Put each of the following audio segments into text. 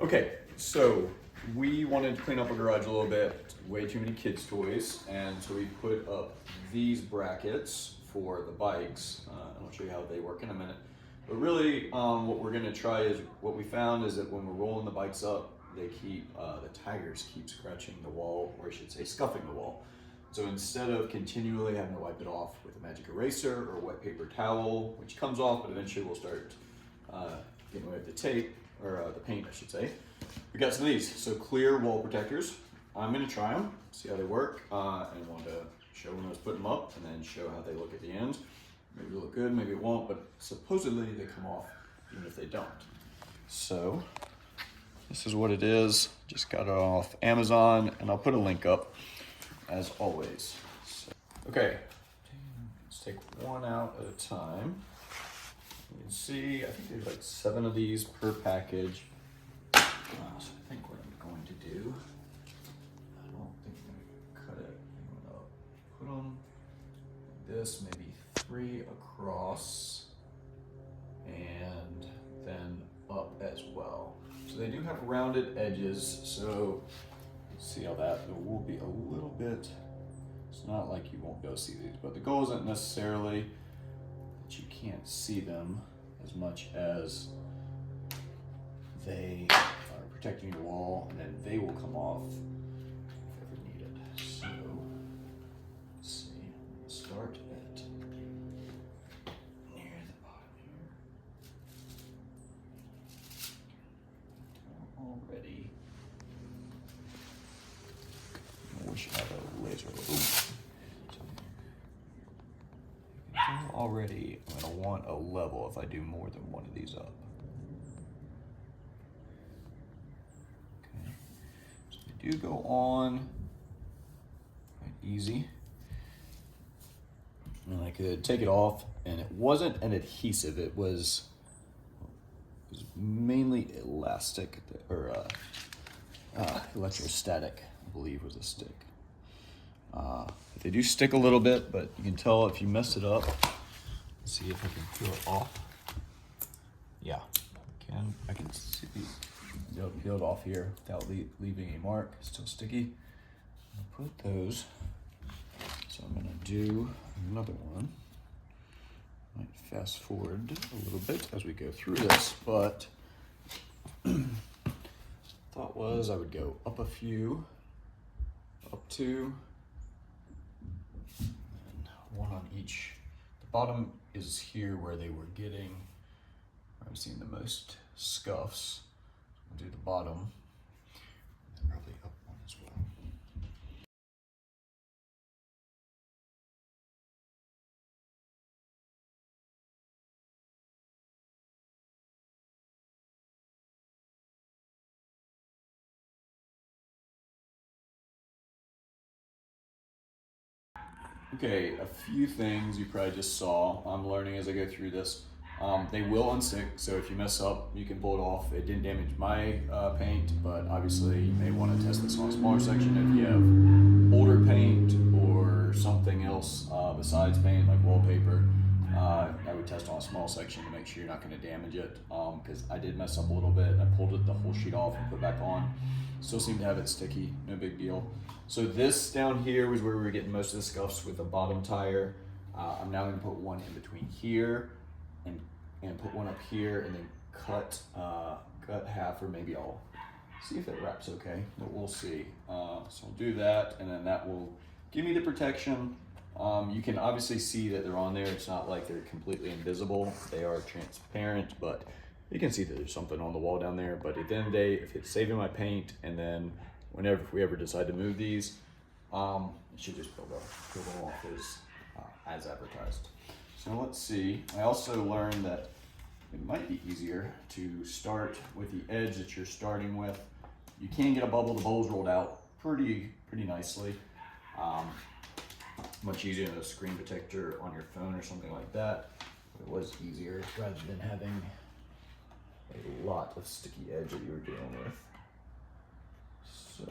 Okay, so we wanted to clean up our garage a little bit. Way too many kids' toys, and so we put up these brackets for the bikes. I'll show you how they work in a minute. But really, what we're gonna try is what we found is that when we're rolling the bikes up, they keep the tires keep scratching the wall, or I should say, scuffing the wall. So instead of continually having to wipe it off with a magic eraser or a wet paper towel, which comes off, but eventually we'll start getting rid of the tape, or the paint, I should say. We got some of these, so clear wall protectors. I'm gonna try them, see how they work, and want to show when I was putting them up, and then show how they look at the end. Maybe it'll look good, maybe it won't, but supposedly they come off even if they don't. So this is what it is. Just got it off Amazon, and I'll put a link up as always. So, okay, let's take one out at a time. You can see, I think there's like 7 of these per package. So I think what I'm going to do, I don't think I'm gonna cut it. I'm gonna put them like this, maybe 3 across, and then up as well. So they do have rounded edges, so see how that, there will be a little bit, it's not like you won't be able to see these, but the goal isn't necessarily that you can't see them as much as they are protecting your wall, and then they will come off if ever needed. So let's see, I'm gonna start at near the bottom here. Already, I wish I had a laser. Already, I'm gonna want a level if I do more than one of these up. Okay, so they do go on quite easy. And I could take it off, and it wasn't an adhesive, it was mainly elastic, or electrostatic, I believe was a stick. They do stick a little bit, but you can tell if you mess it up. Let's see if I can peel it off. Yeah, I can see they'll peel it off here without leaving a mark. It's still sticky. I'll put those. So I'm gonna do another one. Might fast forward a little bit as we go through this, but thought was I would go up a few, up 2, and 1 on each. The bottom is here where they were getting, I've seen the most scuffs. I'll do the bottom, and probably up 1 as well. Okay, a few things you probably just saw. I'm learning as I go through this. They will unstick, so if you mess up, you can pull it off. It didn't damage my paint, but obviously you may want to test this on a smaller section if you have older paint or something else besides paint, like wallpaper. I would test on a small section to make sure you're not going to damage it, because I did mess up a little bit. I pulled the whole sheet off and put it back on. Still seem to have it sticky, no big deal. So this down here was where we were getting most of the scuffs with the bottom tire. I'm now going to put 1 in between here and put 1 up here, and then cut half, or maybe I'll see if it wraps okay, but we'll see. So I'll do that, and then that will give me the protection. You can obviously see that they're on there. It's not like they're completely invisible. They are transparent, but you can see that there's something on the wall down there. But at the end of the day, if it's saving my paint, and then if we ever decide to move these, it should just peel them off as advertised. So let's see. I also learned that it might be easier to start with the edge that you're starting with. You can get a bubble. The bubble's rolled out pretty nicely. Much easier than a screen protector on your phone or something like that. But it was easier rather than having a lot of sticky edge that you were dealing with. So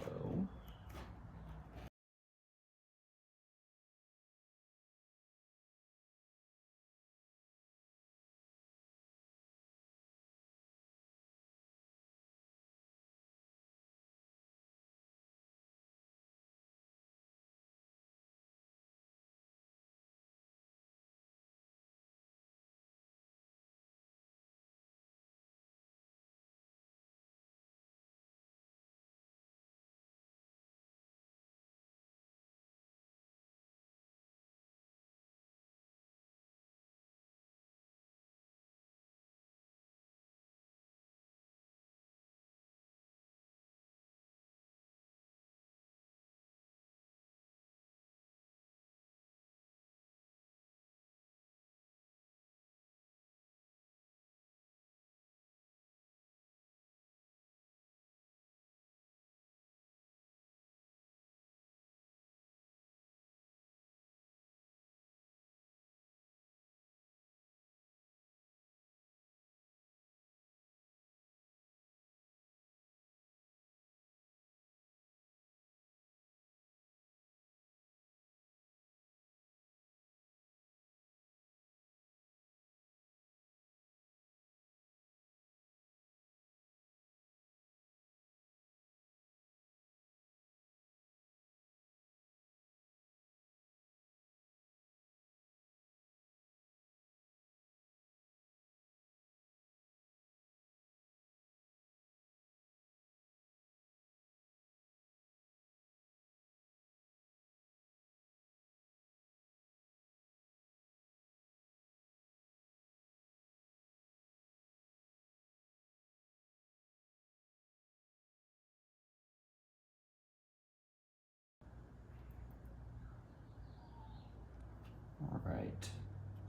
right.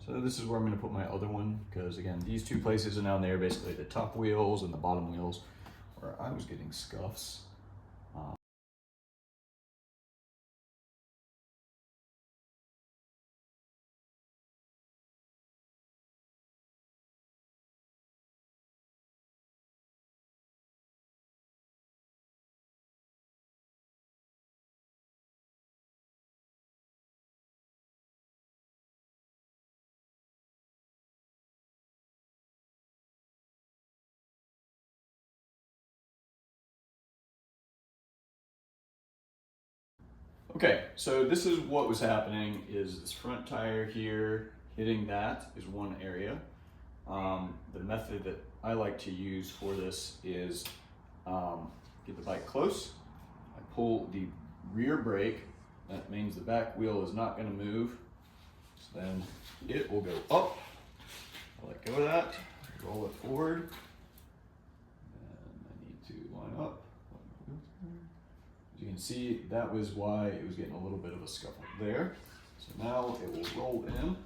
So this is where I'm going to put my other one, because again, these two places are down there, basically the top wheels and the bottom wheels, where I was getting scuffs. Okay, so this is what was happening is this front tire here hitting that is one area. The method that I like to use for this is get the bike close. I pull the rear brake. That means the back wheel is not going to move. So then it will go up. I let go of that, roll it forward, and I need to line up. As you can see, that was why it was getting a little bit of a scuffle there. So now it will roll in,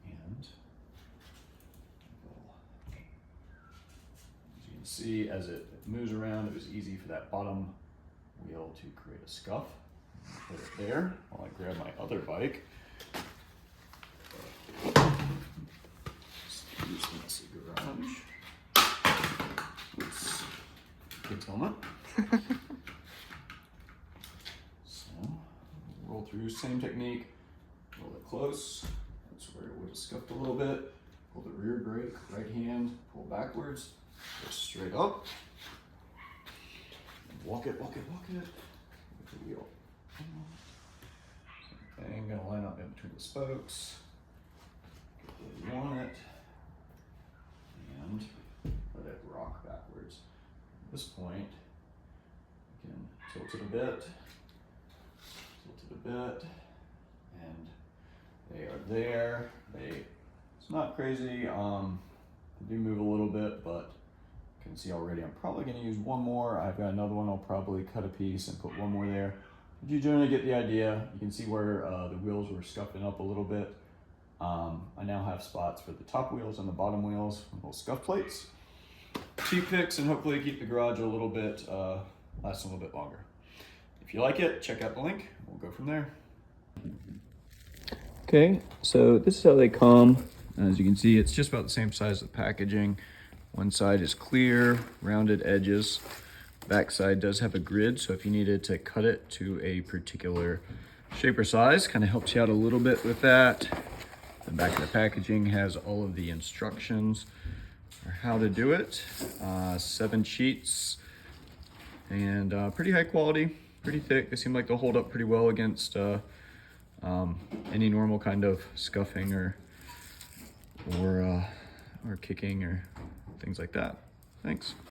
and as you can see, as it moves around, it was easy for that bottom wheel to create a scuff. Put it there while I grab my other bike. Use the messy garage. Oops. Kids helmet. Roll through, same technique, roll it close, that's where it would have scuffed a little bit, pull the rear brake, right hand, pull backwards, go straight up, and walk it, with the wheel. Same thing, gonna line up in between the spokes, get where you want it, and let it rock backwards. At this point, you can tilt it a bit, and they are there. It's not crazy. They do move a little bit, but you can see already I'm probably going to use one more. I've got another one. I'll probably cut a piece and put one more there. But you generally get the idea. You can see where the wheels were scuffing up a little bit. I now have spots for the top wheels and the bottom wheels, little scuff plates. Cheap fix, and hopefully keep the garage a little bit, last a little bit longer. If you like it, check out the link. We'll go from there. Okay, so this is how they come. As you can see, it's just about the same size as the packaging. One side is clear, rounded edges. Back side does have a grid, so if you needed to cut it to a particular shape or size, kind of helps you out a little bit with that. The back of the packaging has all of the instructions for how to do it. 7 sheets, and pretty high quality, pretty thick. They seem like they'll hold up pretty well against any normal kind of scuffing or kicking or things like that. Thanks.